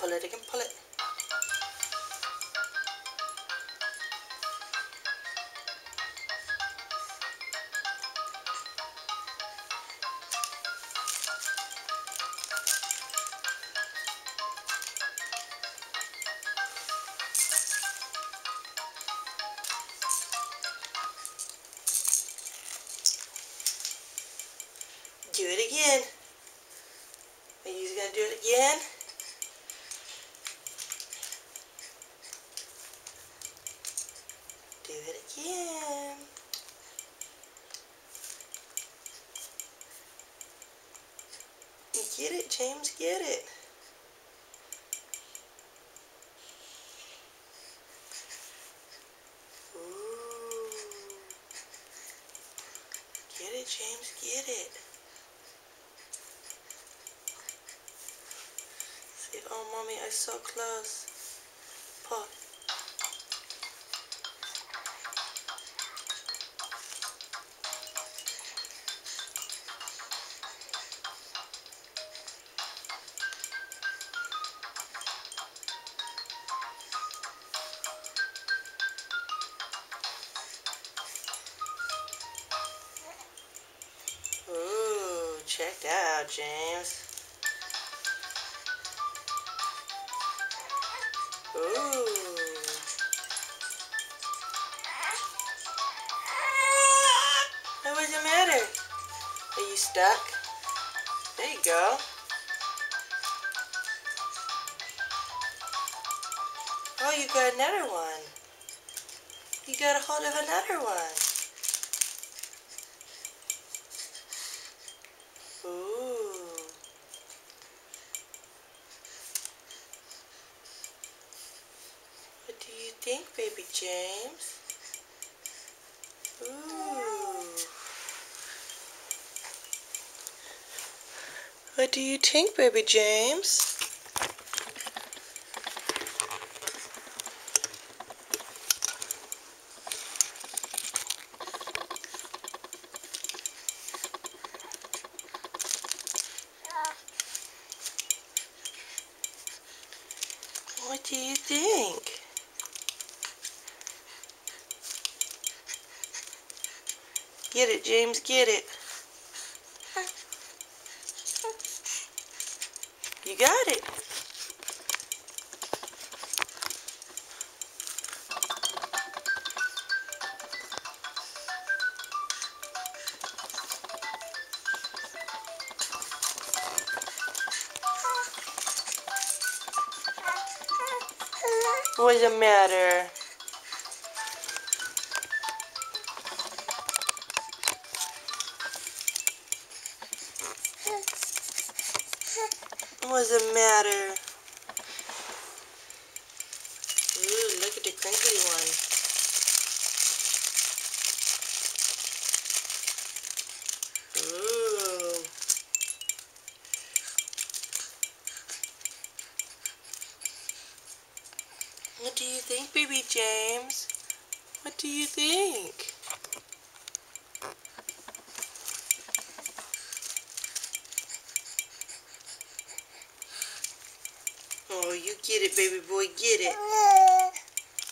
pull it, I can pull it. Do it again. Are you gonna do it again? Do it again. Get it, James, get it. Ooh. Get it, James, get it. See, oh, mommy, I'm so close. Pull. Ooh, check that out, James. Ooh. Hey, what's the matter? Are you stuck? There you go. Oh, you got another one. You got a hold of another one. Ooh. What do you think, baby James? Ooh. What do you think, baby James? What do you think? Get it, James, get it. You got it. What's the matter? What's the matter? Ooh, look at the crinkly one. Ooh. What do you think, baby James? What do you think? Oh, you get it, baby boy, get it.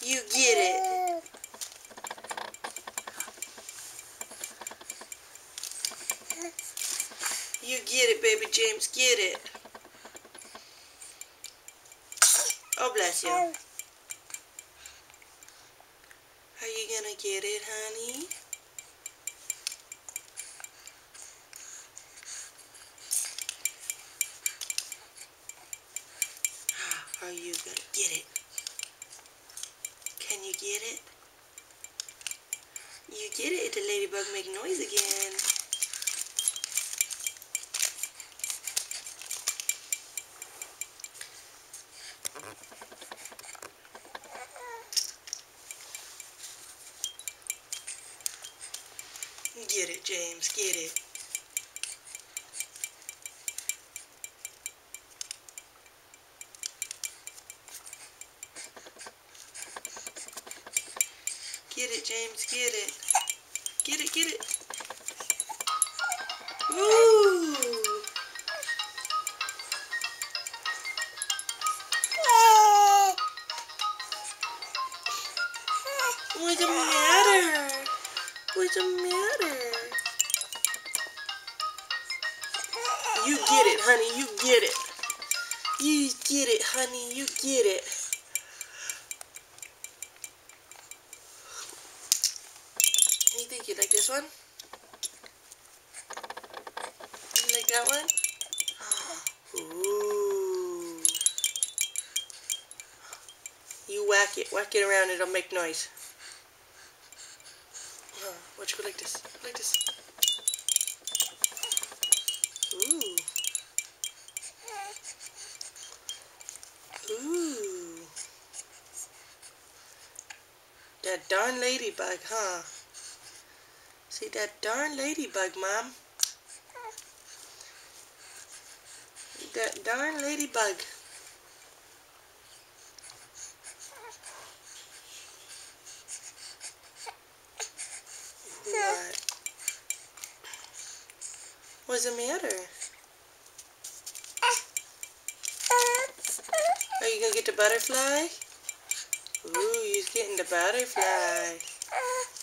You get it. You get it, baby James, get it. Oh, bless you. Are you gonna get it, honey? Are you gonna get it? Can you get it? You get it, the ladybug make noise again. Get it, James, get it. Get it, James, get it. Get it, get it. Ooh. You get it, honey. You get it. You get it, honey. You get it. You think you like this one? You like that one? Ooh. You whack it around, it'll make noise. Watch, go like this, like this. Ooh. Ooh. That darn ladybug, huh? See that darn ladybug, Mom? That darn ladybug. What? What's the matter? Are you gonna get the butterfly? Ooh, you're getting the butterfly.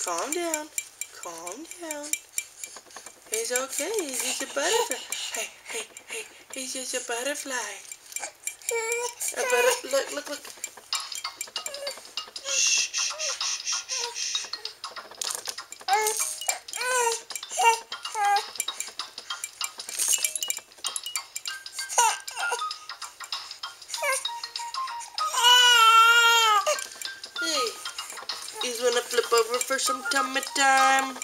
Calm down. Calm down. It's okay. It's just a butterfly. Hey, hey, hey. It's just a butterfly. Look. Shh, shh, shh. Hey, he's gonna flip over for some tummy time.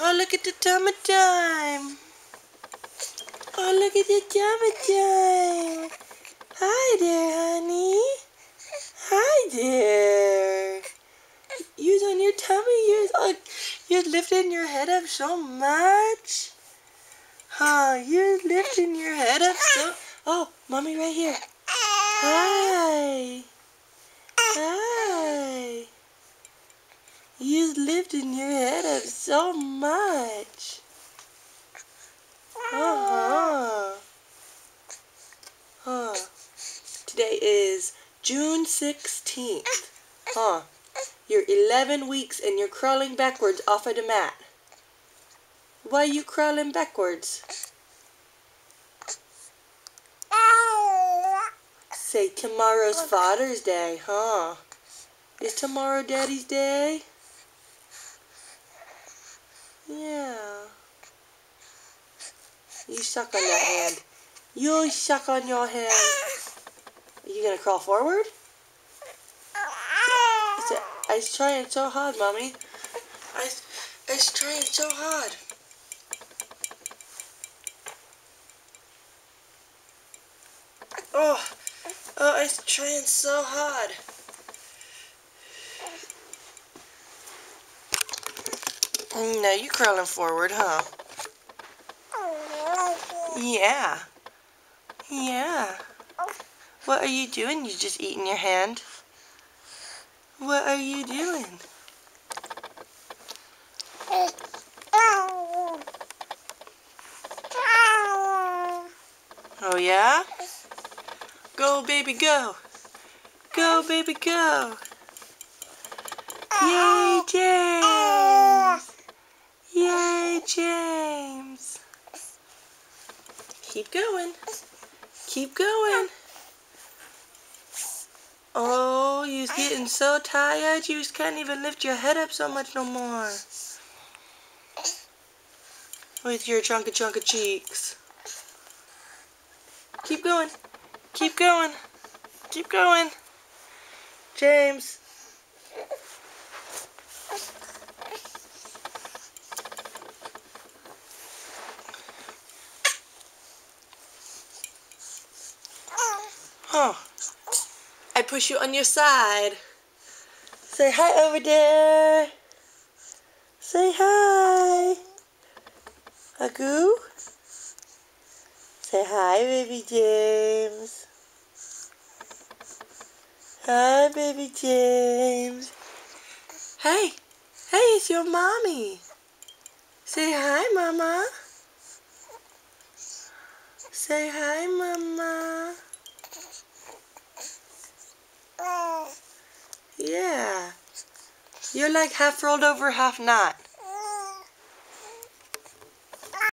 Oh, look at the tummy time. Oh, look at the tummy time. Hi there, honey. Hi there. You're on your tummy. You're lifting your head up so much. Huh, you're lifting your head up so... Oh, Mommy right here. Hi. Hi. You're lifting your head up so much. Uh-huh. Huh. Today is June 16th. Huh. You're 11 weeks and you're crawling backwards off of the mat. Why are you crawling backwards? Say tomorrow's Father's Day, huh? Is tomorrow Daddy's Day? Yeah. You suck on your hand. You suck on your hand. Are you gonna crawl forward? I was trying so hard, Mommy. I was trying so hard. Oh, I was trying so hard. Now you crawling forward, huh? Yeah. Yeah. What are you doing? You just eating your hand? What are you doing? Oh yeah? Go baby go. Go baby go. Yay James. Yay James. Keep going. Keep going. Oh, you're getting so tired, you can't even lift your head up so much no more. With your chunka cheeks. Keep going. Keep going. Keep going. James. Oh. I push you on your side. Say hi over there. Say hi. Agoo. Say hi, baby James. Hi, baby James. Hey. Hey, it's your mommy. Say hi, Mama. Say hi, Mama. Yeah. You're like half rolled over, half not.